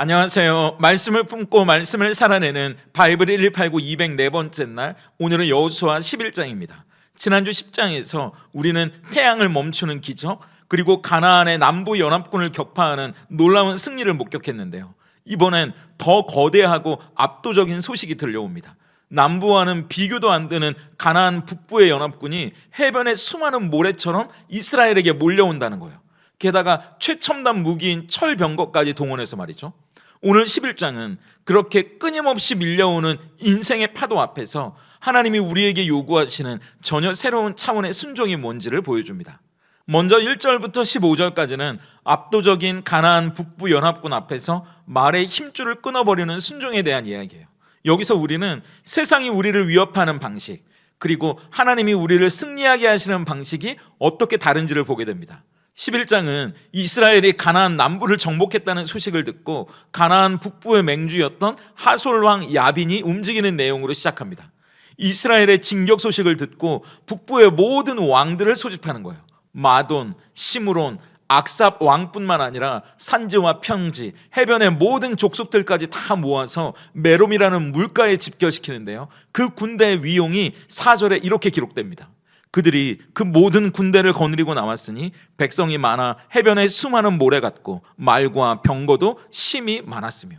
안녕하세요. 말씀을 품고 말씀을 살아내는 바이블 1189 204번째 날, 오늘은 여호수아 11장입니다. 지난주 10장에서 우리는 태양을 멈추는 기적, 그리고 가나안의 남부 연합군을 격파하는 놀라운 승리를 목격했는데요. 이번엔 더 거대하고 압도적인 소식이 들려옵니다. 남부와는 비교도 안 되는 가나안 북부의 연합군이 해변의 수많은 모래처럼 이스라엘에게 몰려온다는 거예요. 게다가 최첨단 무기인 철병거까지 동원해서 말이죠. 오늘 11장은 그렇게 끊임없이 밀려오는 인생의 파도 앞에서 하나님이 우리에게 요구하시는 전혀 새로운 차원의 순종이 뭔지를 보여줍니다. 먼저 1절부터 15절까지는 압도적인 가나안 북부 연합군 앞에서 말의 힘줄을 끊어버리는 순종에 대한 이야기예요. 여기서 우리는 세상이 우리를 위협하는 방식, 그리고 하나님이 우리를 승리하게 하시는 방식이 어떻게 다른지를 보게 됩니다. 11장은 이스라엘이 가나안 남부를 정복했다는 소식을 듣고 가나안 북부의 맹주였던 하솔왕 야빈이 움직이는 내용으로 시작합니다. 이스라엘의 진격 소식을 듣고 북부의 모든 왕들을 소집하는 거예요. 마돈, 시므론, 악삽 왕뿐만 아니라 산지와 평지, 해변의 모든 족속들까지 다 모아서 메롬이라는 물가에 집결시키는데요. 그 군대의 위용이 4절에 이렇게 기록됩니다. 그들이 그 모든 군대를 거느리고 나왔으니 백성이 많아 해변에 수많은 모래 같고 말과 병거도 심히 많았으며,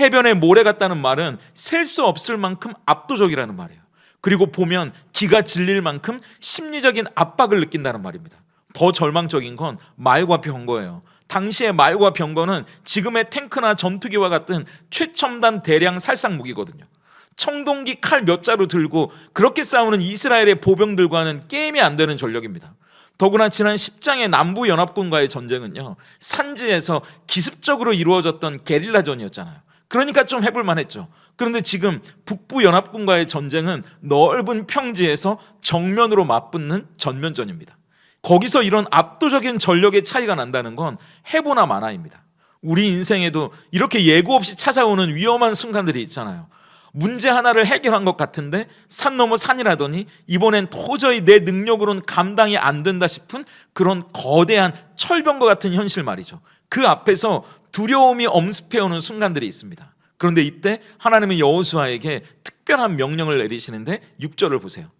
해변에 모래 같다는 말은 셀 수 없을 만큼 압도적이라는 말이에요. 그리고 보면 기가 질릴 만큼 심리적인 압박을 느낀다는 말입니다. 더 절망적인 건 말과 병거예요. 당시의 말과 병거는 지금의 탱크나 전투기와 같은 최첨단 대량 살상 무기거든요. 청동기 칼 몇 자루 들고 그렇게 싸우는 이스라엘의 보병들과는 게임이 안 되는 전력입니다. 더구나 지난 10장의 남부 연합군과의 전쟁은요, 산지에서 기습적으로 이루어졌던 게릴라전이었잖아요. 그러니까 좀 해볼만 했죠. 그런데 지금 북부 연합군과의 전쟁은 넓은 평지에서 정면으로 맞붙는 전면전입니다. 거기서 이런 압도적인 전력의 차이가 난다는 건 해보나 마나입니다. 우리 인생에도 이렇게 예고 없이 찾아오는 위험한 순간들이 있잖아요. 문제 하나를 해결한 것 같은데 산 넘어 산이라더니 이번엔 도저히 내 능력으로는 감당이 안 된다 싶은 그런 거대한 철병과 같은 현실 말이죠. 그 앞에서 두려움이 엄습해오는 순간들이 있습니다. 그런데 이때 하나님은 여호수아에게 특별한 명령을 내리시는데 6절을 보세요.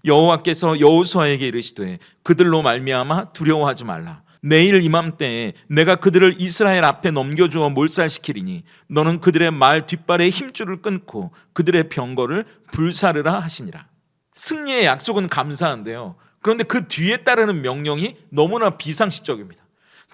여호와께서 여호수아에게 이르시되 그들로 말미암아 두려워하지 말라. 내일 이맘때에 내가 그들을 이스라엘 앞에 넘겨주어 몰살시키리니 너는 그들의 말 뒷발에 힘줄을 끊고 그들의 병거를 불사르라 하시니라. 승리의 약속은 감사한데요, 그런데 그 뒤에 따르는 명령이 너무나 비상식적입니다.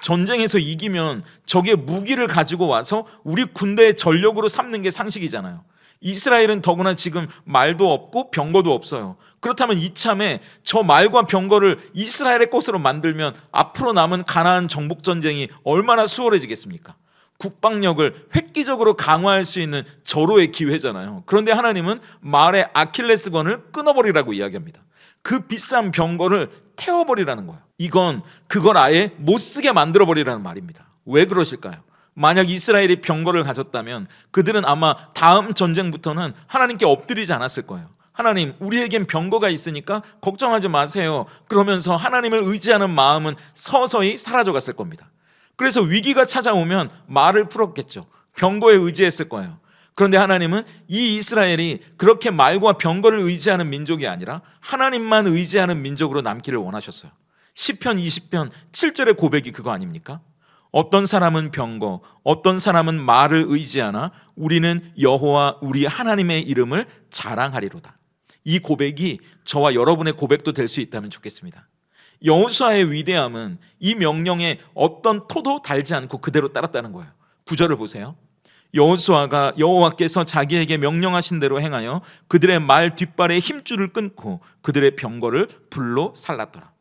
전쟁에서 이기면 적의 무기를 가지고 와서 우리 군대의 전력으로 삼는 게 상식이잖아요. 이스라엘은 더구나 지금 말도 없고 병거도 없어요. 그렇다면 이참에 저 말과 병거를 이스라엘의 것으로 만들면 앞으로 남은 가나안 정복 전쟁이 얼마나 수월해지겠습니까? 국방력을 획기적으로 강화할 수 있는 절호의 기회잖아요. 그런데 하나님은 말의 아킬레스건을 끊어버리라고 이야기합니다. 그 비싼 병거를 태워버리라는 거예요. 이건 그걸 아예 못 쓰게 만들어버리라는 말입니다. 왜 그러실까요? 만약 이스라엘이 병거를 가졌다면 그들은 아마 다음 전쟁부터는 하나님께 엎드리지 않았을 거예요. 하나님, 우리에겐 병거가 있으니까 걱정하지 마세요. 그러면서 하나님을 의지하는 마음은 서서히 사라져갔을 겁니다. 그래서 위기가 찾아오면 말을 풀었겠죠. 병거에 의지했을 거예요. 그런데 하나님은 이 이스라엘이 그렇게 말과 병거를 의지하는 민족이 아니라 하나님만 의지하는 민족으로 남기를 원하셨어요. 시편 20편 7절의 고백이 그거 아닙니까? 어떤 사람은 병거, 어떤 사람은 말을 의지하나 우리는 여호와 우리 하나님의 이름을 자랑하리로다. 이 고백이 저와 여러분의 고백도 될 수 있다면 좋겠습니다. 여호수아의 위대함은 이 명령에 어떤 토도 달지 않고 그대로 따랐다는 거예요. 9절을 보세요. 여호수아가 여호와께서 자기에게 명령하신 대로 행하여 그들의 말 뒷발에 힘줄을 끊고 그들의 병거를 불로 살랐더라.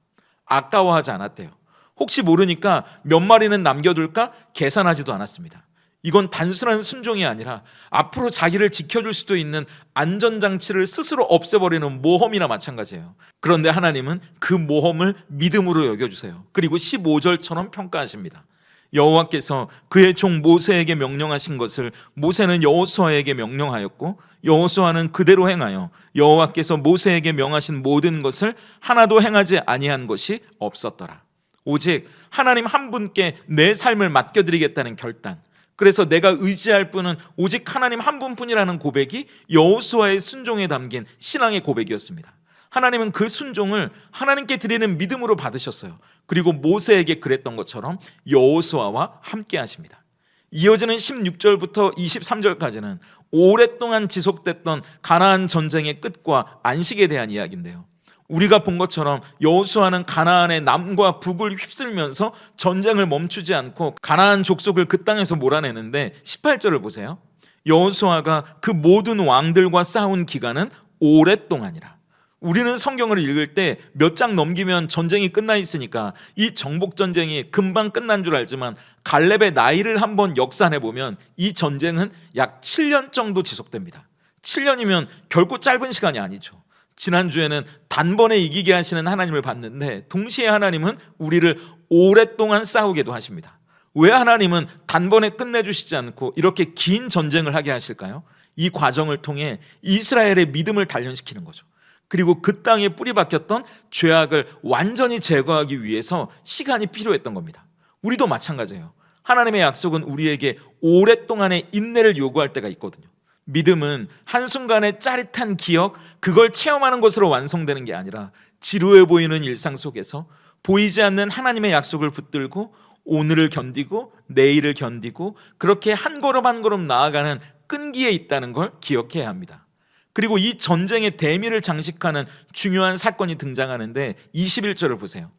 아까워하지 않았대요. 혹시 모르니까 몇 마리는 남겨둘까 계산하지도 않았습니다. 이건 단순한 순종이 아니라 앞으로 자기를 지켜줄 수도 있는 안전장치를 스스로 없애버리는 모험이나 마찬가지예요. 그런데 하나님은 그 모험을 믿음으로 여겨주세요. 그리고 15절처럼 평가하십니다. 여호와께서 그의 종 모세에게 명령하신 것을 모세는 여호수아에게 명령하였고 여호수아는 그대로 행하여 여호와께서 모세에게 명하신 모든 것을 하나도 행하지 아니한 것이 없었더라. 오직 하나님 한 분께 내 삶을 맡겨드리겠다는 결단, 그래서 내가 의지할 분은 오직 하나님 한 분뿐이라는 고백이 여호수아의 순종에 담긴 신앙의 고백이었습니다. 하나님은 그 순종을 하나님께 드리는 믿음으로 받으셨어요. 그리고 모세에게 그랬던 것처럼 여호수아와 함께 하십니다. 이어지는 16절부터 23절까지는 오랫동안 지속됐던 가나안 전쟁의 끝과 안식에 대한 이야기인데요. 우리가 본 것처럼 여호수아는 가나안의 남과 북을 휩쓸면서 전쟁을 멈추지 않고 가나안 족속을 그 땅에서 몰아내는데 18절을 보세요. 여호수아가 그 모든 왕들과 싸운 기간은 오랫동안이라. 우리는 성경을 읽을 때 몇 장 넘기면 전쟁이 끝나 있으니까 이 정복전쟁이 금방 끝난 줄 알지만 갈렙의 나이를 한번 역산해 보면 이 전쟁은 약 7년 정도 지속됩니다. 7년이면 결코 짧은 시간이 아니죠. 지난주에는 단번에 이기게 하시는 하나님을 봤는데 동시에 하나님은 우리를 오랫동안 싸우게도 하십니다. 왜 하나님은 단번에 끝내주시지 않고 이렇게 긴 전쟁을 하게 하실까요? 이 과정을 통해 이스라엘의 믿음을 단련시키는 거죠. 그리고 그 땅에 뿌리 박혔던 죄악을 완전히 제거하기 위해서 시간이 필요했던 겁니다. 우리도 마찬가지예요. 하나님의 약속은 우리에게 오랫동안의 인내를 요구할 때가 있거든요. 믿음은 한순간의 짜릿한 기억, 그걸 체험하는 것으로 완성되는 게 아니라 지루해 보이는 일상 속에서 보이지 않는 하나님의 약속을 붙들고 오늘을 견디고 내일을 견디고 그렇게 한 걸음 한 걸음 나아가는 끈기에 있다는 걸 기억해야 합니다. 그리고 이 전쟁의 대미를 장식하는 중요한 사건이 등장하는데 21절을 보세요.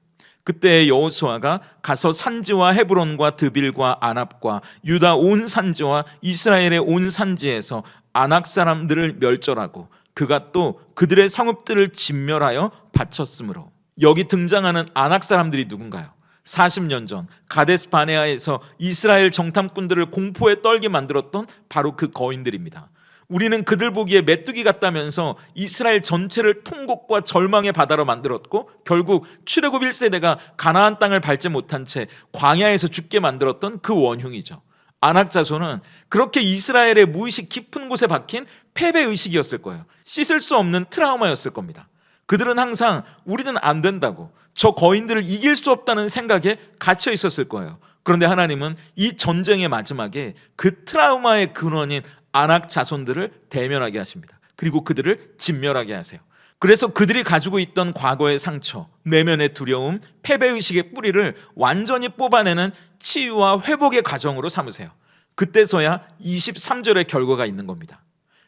그때 여호수아가 가서 산지와 헤브론과 드빌과 아납과 유다 온 산지와 이스라엘의 온 산지에서 아낙 사람들을 멸절하고 그가 또 그들의 성읍들을 진멸하여 바쳤으므로. 여기 등장하는 아낙 사람들이 누군가요? 40년 전 가데스 바네아에서 이스라엘 정탐꾼들을 공포에 떨게 만들었던 바로 그 거인들입니다. 우리는 그들 보기에 메뚜기 같다면서 이스라엘 전체를 통곡과 절망의 바다로 만들었고 결국 출애굽 1세대가 가나안 땅을 밟지 못한 채 광야에서 죽게 만들었던 그 원흉이죠. 아낙 자손은 그렇게 이스라엘의 무의식 깊은 곳에 박힌 패배의식이었을 거예요. 씻을 수 없는 트라우마였을 겁니다. 그들은 항상 우리는 안 된다고, 저 거인들을 이길 수 없다는 생각에 갇혀 있었을 거예요. 그런데 하나님은 이 전쟁의 마지막에 그 트라우마의 근원인 아낙 자손들을 대면하게 하십니다. 그리고 그들을 진멸하게 하세요. 그래서 그들이 가지고 있던 과거의 상처, 내면의 두려움, 패배의식의 뿌리를 완전히 뽑아내는 치유와 회복의 과정으로 삼으세요. 그때서야 23절의 결과가 있는 겁니다.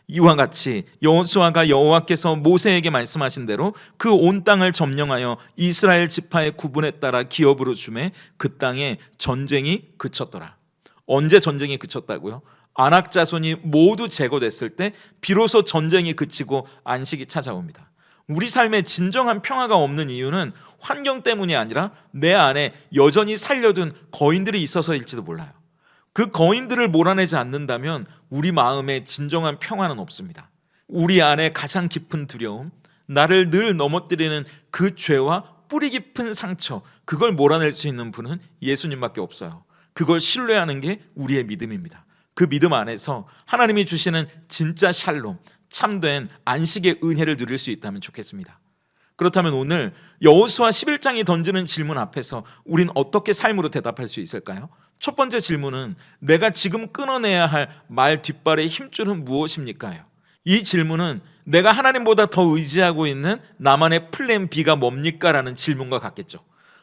이와 같이 여호수아가 여호와께서 모세에게 말씀하신 대로 그 온 땅을 점령하여 이스라엘 지파의 구분에 따라 기업으로 주매 그 땅에 전쟁이 그쳤더라. 언제 전쟁이 그쳤다고요? 아낙 자손이 모두 제거됐을 때 비로소 전쟁이 그치고 안식이 찾아옵니다. 우리 삶에 진정한 평화가 없는 이유는 환경 때문이 아니라 내 안에 여전히 살려둔 거인들이 있어서일지도 몰라요. 그 거인들을 몰아내지 않는다면 우리 마음에 진정한 평화는 없습니다. 우리 안에 가장 깊은 두려움, 나를 늘 넘어뜨리는 그 죄와 뿌리 깊은 상처, 그걸 몰아낼 수 있는 분은 예수님밖에 없어요. 그걸 신뢰하는 게 우리의 믿음입니다. 그 믿음 안에서 하나님이 주시는 진짜 샬롬, 참된 안식의 은혜를 누릴 수 있다면 좋겠습니다. 그렇다면 오늘 여호수아 11장이 던지는 질문 앞에서 우린 어떻게 삶으로 대답할 수 있을까요? 첫 번째 질문은 내가 지금 끊어내야 할 말 뒷발의 힘줄은 무엇입니까? 이 질문은 내가 하나님보다 더 의지하고 있는 나만의 플랜 B가 뭡니까? 라는 질문과 같겠죠.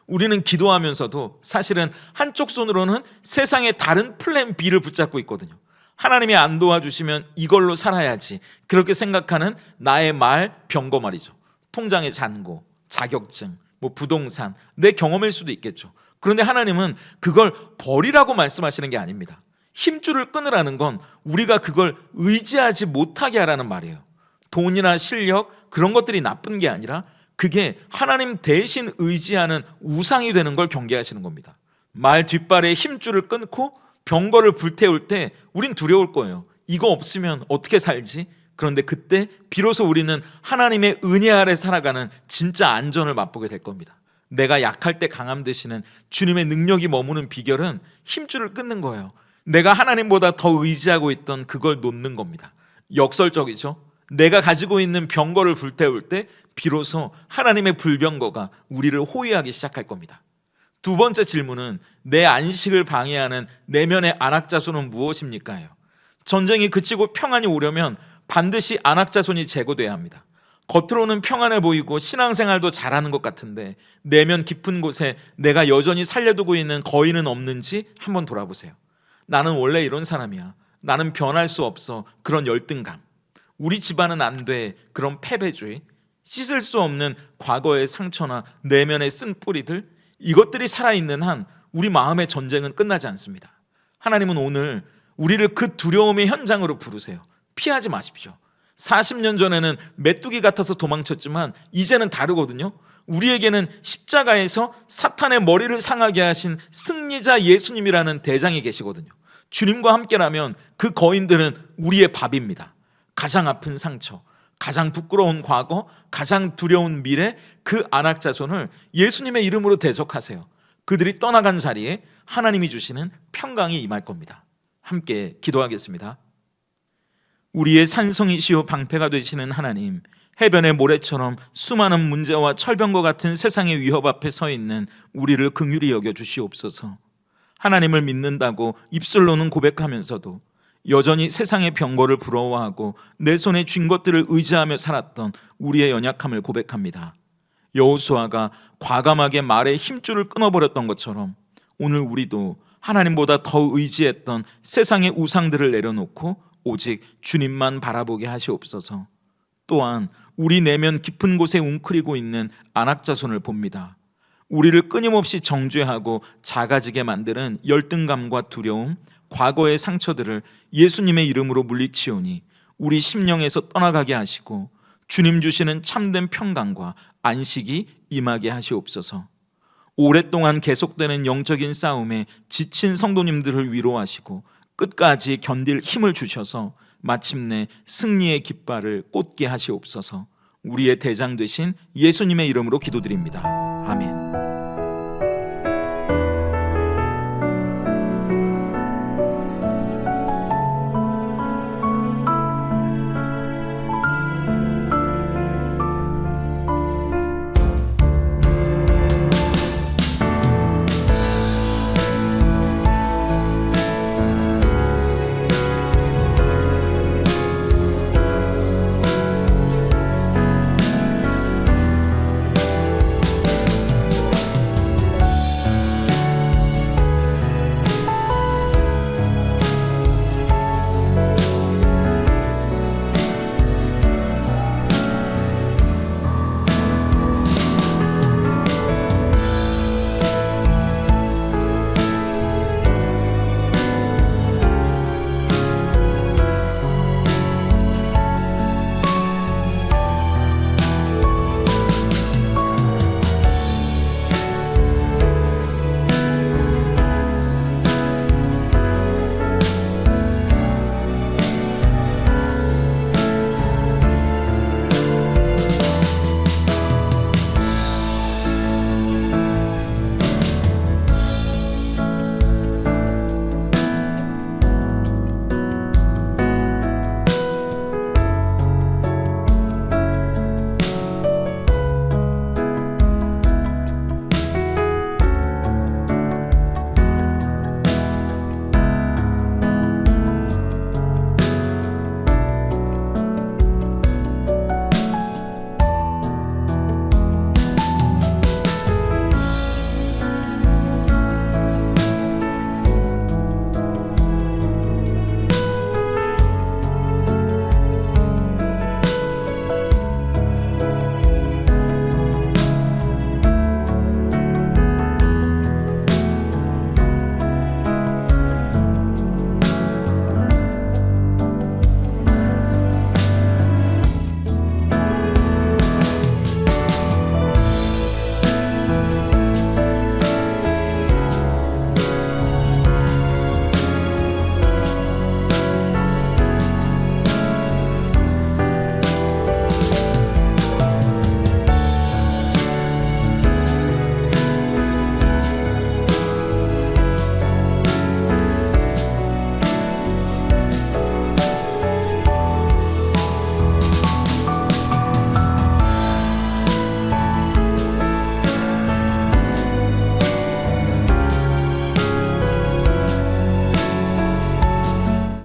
우리는 기도하면서도 사실은 한쪽 손으로는 세상의 다른 플랜 B를 붙잡고 있거든요. 하나님이 안 도와주시면 이걸로 살아야지, 그렇게 생각하는 나의 말 병거 말이죠. 통장의 잔고, 자격증, 부동산, 내 경험일 수도 있겠죠. 그런데 하나님은 그걸 버리라고 말씀하시는 게 아닙니다. 힘줄을 끊으라는 건 우리가 그걸 의지하지 못하게 하라는 말이에요. 돈이나 실력, 그런 것들이 나쁜 게 아니라 그게 하나님 대신 의지하는 우상이 되는 걸 경계하시는 겁니다. 말 뒷발에 힘줄을 끊고 병거를 불태울 때 우린 두려울 거예요. 이거 없으면 어떻게 살지? 그런데 그때 비로소 우리는 하나님의 은혜 아래 살아가는 진짜 안전을 맛보게 될 겁니다. 내가 약할 때 강함 되시는 주님의 능력이 머무는 비결은 힘줄을 끊는 거예요. 내가 하나님보다 더 의지하고 있던 그걸 놓는 겁니다. 역설적이죠. 내가 가지고 있는 병거를 불태울 때 비로소 하나님의 불병거가 우리를 호위하기 시작할 겁니다. 두 번째 질문은 내 안식을 방해하는 내면의 안악자손은 무엇입니까요? 전쟁이 그치고 평안이 오려면 반드시 안악자손이 제거돼야 합니다. 겉으로는 평안해 보이고 신앙생활도 잘하는 것 같은데 내면 깊은 곳에 내가 여전히 살려두고 있는 거인은 없는지 한번 돌아보세요. 나는 원래 이런 사람이야. 나는 변할 수 없어. 그런 열등감. 우리 집안은 안 돼. 그런 패배주의. 씻을 수 없는 과거의 상처나 내면의 쓴 뿌리들, 이것들이 살아있는 한 우리 마음의 전쟁은 끝나지 않습니다. 하나님은 오늘 우리를 그 두려움의 현장으로 부르세요. 피하지 마십시오. 40년 전에는 메뚜기 같아서 도망쳤지만 이제는 다르거든요. 우리에게는 십자가에서 사탄의 머리를 상하게 하신 승리자 예수님이라는 대장이 계시거든요. 주님과 함께라면 그 거인들은 우리의 밥입니다. 가장 아픈 상처, 가장 부끄러운 과거, 가장 두려운 미래, 그 안악자손을 예수님의 이름으로 대적하세요. 그들이 떠나간 자리에 하나님이 주시는 평강이 임할 겁니다. 함께 기도하겠습니다. 우리의 산성이시오 방패가 되시는 하나님, 해변의 모래처럼 수많은 문제와 철병과 같은 세상의 위협 앞에 서 있는 우리를 긍휼히 여겨 주시옵소서. 하나님을 믿는다고 입술로는 고백하면서도 여전히 세상의 병거를 부러워하고 내 손에 쥔 것들을 의지하며 살았던 우리의 연약함을 고백합니다. 여호수아가 과감하게 말의 힘줄을 끊어버렸던 것처럼 오늘 우리도 하나님보다 더 의지했던 세상의 우상들을 내려놓고 오직 주님만 바라보게 하시옵소서. 또한 우리 내면 깊은 곳에 웅크리고 있는 안악자손을 봅니다. 우리를 끊임없이 정죄하고 작아지게 만드는 열등감과 두려움, 과거의 상처들을 예수님의 이름으로 물리치오니 우리 심령에서 떠나가게 하시고 주님 주시는 참된 평강과 안식이 임하게 하시옵소서. 오랫동안 계속되는 영적인 싸움에 지친 성도님들을 위로하시고 끝까지 견딜 힘을 주셔서 마침내 승리의 깃발을 꽂게 하시옵소서. 우리의 대장 되신 예수님의 이름으로 기도드립니다. 아멘.